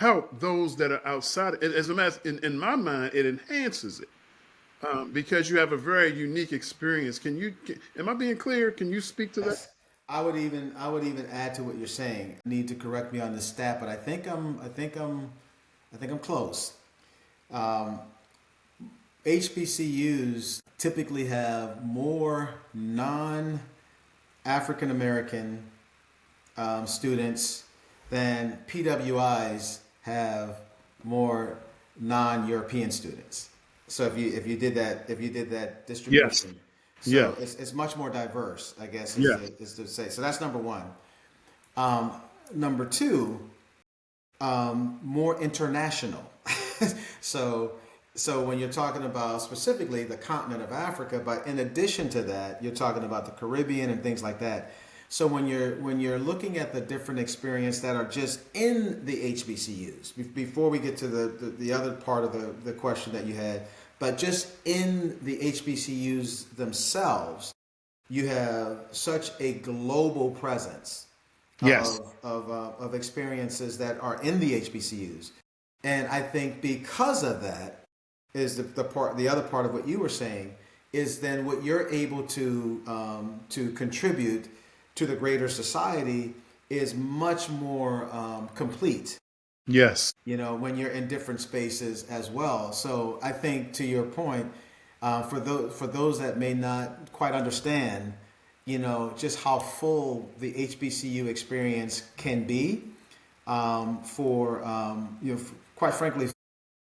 help those that are outside. As a matter, in my mind, it enhances it because you have a very unique experience. Am I being clear? Can you speak to that? Yes. I would even add to what you're saying. Need to correct me on this stat, but I think I'm close. Um, HBCUs typically have more non-African American students than PWIs have more non-European students. So if you did that Yes. distribution, Yeah. so it's much more diverse, I guess, Yeah. is to say. So that's number one. Um, Number two, more international. so so when you're talking about specifically the continent of Africa, but in addition to that, you're talking about the Caribbean and things like that. So when you're looking at the different experience that are just in the HBCUs, before we get to the other part of the question that you had, but just in the HBCUs themselves, you have such a global presence Yes. of experiences that are in the HBCUs. And I think because of that is the other part of what you were saying is then what you're able to contribute to the greater society is much more complete. Yes. When you're in different spaces as well. So I think to your point, for those that may not quite understand, just how full the HBCU experience can be, for quite frankly,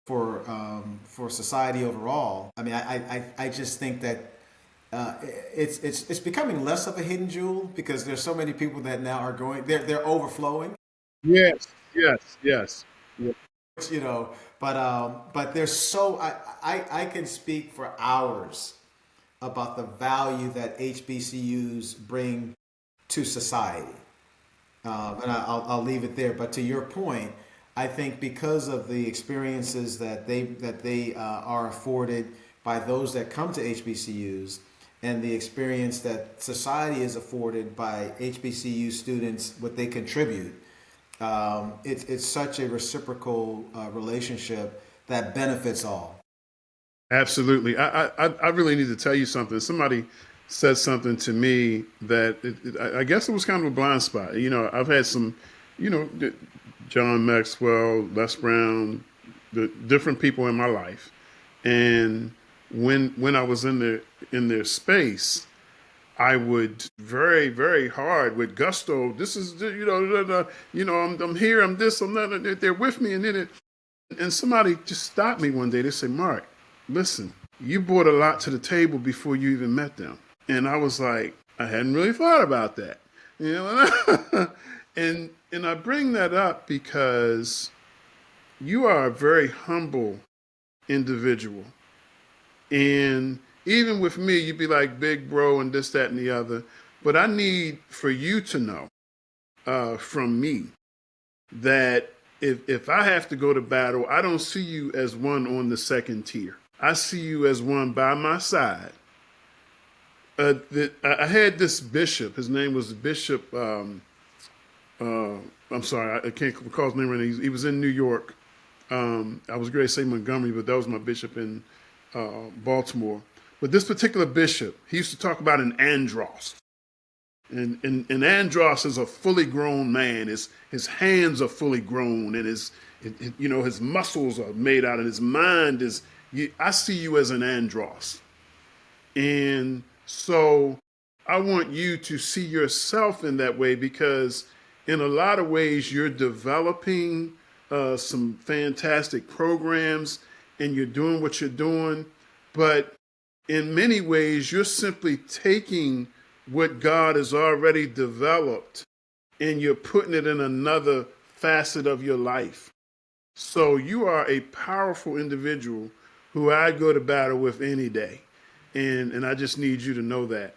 for society overall. I mean, I just think that it's becoming less of a hidden jewel because there's so many people that now are going, they're overflowing, Yes. Yes. Yes. Yeah. you know. But there's so I can speak for hours about the value that HBCUs bring to society. And I'll leave it there. But to your point, I think because of the experiences that they are afforded by those that come to HBCUs, and the experience that society is afforded by HBCU students, what they contribute, it's such a reciprocal relationship that benefits all. Absolutely. I really need to tell you something. Somebody said something to me that I guess it was kind of a blind spot. I've had some, John Maxwell, Les Brown, the different people in my life, and when I was in their space, I would very, very hard with gusto. This is, I'm here, I'm this, I'm that. They're with me, and somebody just stopped me one day. They said, Mark, listen, you brought a lot to the table before you even met them. And I was like, I hadn't really thought about that. You know, and I bring that up because you are a very humble individual. And even with me, you'd be like big bro and this, that, and the other. But I need for you to know from me that if I have to go to battle, I don't see you as one on the second tier. I see you as one by my side. I had this bishop. His name was Bishop. Uh, I'm sorry, I can't recall his name right now. He was in New York. I was going to say Montgomery, but that was my bishop in Baltimore. But this particular bishop, he used to talk about an andros. And Andros is a fully grown man. His hands are fully grown, and his muscles are made out, and his mind is. I see you as an Andros, and so I want you to see yourself in that way because, in a lot of ways, you're developing some fantastic programs, and you're doing what you're doing, but in many ways, you're simply taking what God has already developed and you're putting it in another facet of your life. So you are a powerful individual who I'd go to battle with any day. And I just need you to know that.